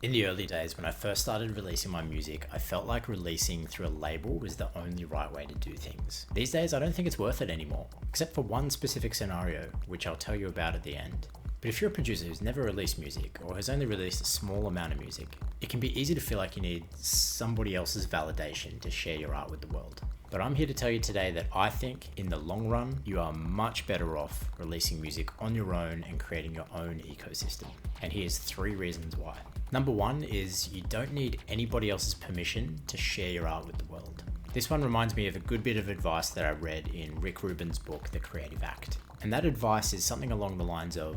In the early days, when I first started releasing my music, I felt like releasing through a label was the only right way to do things. These days, I don't think it's worth it anymore, except for one specific scenario, which I'll tell you about at the end. But if you're a producer who's never released music, or has only released a small amount of music, it can be easy to feel like you need somebody else's validation to share your art with the world. But I'm here to tell you today that I think in the long run, you are much better off releasing music on your own and creating your own ecosystem. And here's 3 reasons why. Number 1 is you don't need anybody else's permission to share your art with the world. This one reminds me of a good bit of advice that I read in Rick Rubin's book, The Creative Act. And that advice is something along the lines of,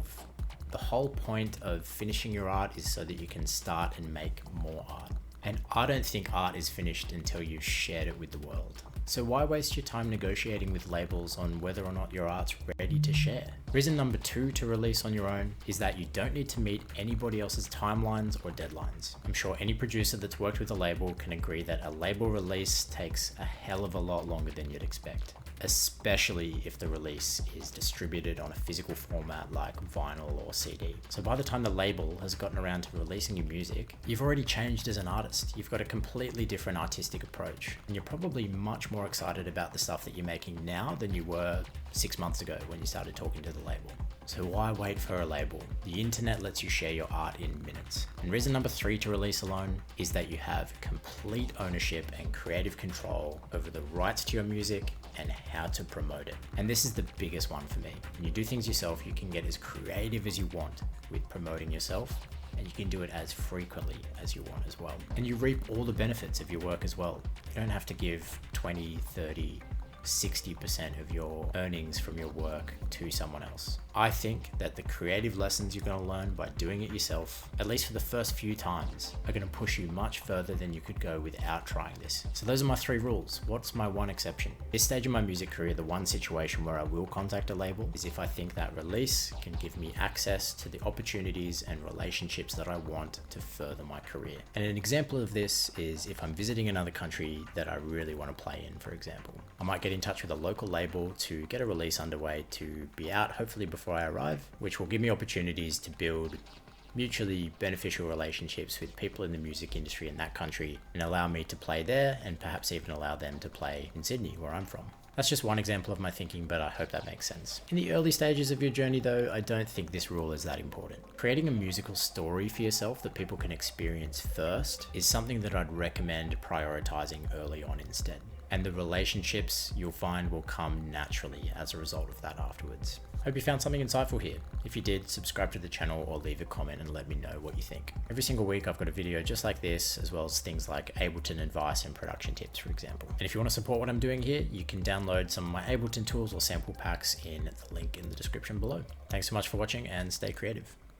the whole point of finishing your art is so that you can start and make more art. And I don't think art is finished until you've shared it with the world. So why waste your time negotiating with labels on whether or not your art's ready to share? Reason number 2 to release on your own is that you don't need to meet anybody else's timelines or deadlines. I'm sure any producer that's worked with a label can agree that a label release takes a hell of a lot longer than you'd expect, especially if the release is distributed on a physical format like vinyl or CD. So by the time the label has gotten around to releasing your music, you've already changed as an artist. You've got a completely different artistic approach, and you're probably much more excited about the stuff that you're making now than you were 6 months ago when you started talking to the label. So why wait for a label? The internet lets you share your art in minutes. And reason number 3 to release alone is that you have complete ownership and creative control over the rights to your music and how to promote it. And this is the biggest one for me. When you do things yourself, you can get as creative as you want with promoting yourself, and you can do it as frequently as you want as well. And you reap all the benefits of your work as well. You don't have to give 20, 30, 60% of your earnings from your work to someone else. I think that the creative lessons you're going to learn by doing it yourself, at least for the first few times, are going to push you much further than you could go without trying this. So those are my 3 rules. What's my one exception? This stage of my music career, the one situation where I will contact a label is if I think that release can give me access to the opportunities and relationships that I want to further my career. And an example of this is if I'm visiting another country that I really want to play in, for example. I might get in touch with a local label to get a release underway to be out hopefully before I arrive, which will give me opportunities to build mutually beneficial relationships with people in the music industry in that country and allow me to play there and perhaps even allow them to play in Sydney, where I'm from. That's just one example of my thinking, but I hope that makes sense. In the early stages of your journey though, I don't think this rule is that important. Creating a musical story for yourself that people can experience first is something that I'd recommend prioritizing early on instead. And the relationships you'll find will come naturally as a result of that afterwards. Hope you found something insightful here. If you did, subscribe to the channel or leave a comment and let me know what you think. Every single week I've got a video just like this, as well as things like Ableton advice and production tips, for example. And if you want to support what I'm doing here, you can download some of my Ableton tools or sample packs in the link in the description below. Thanks so much for watching and stay creative.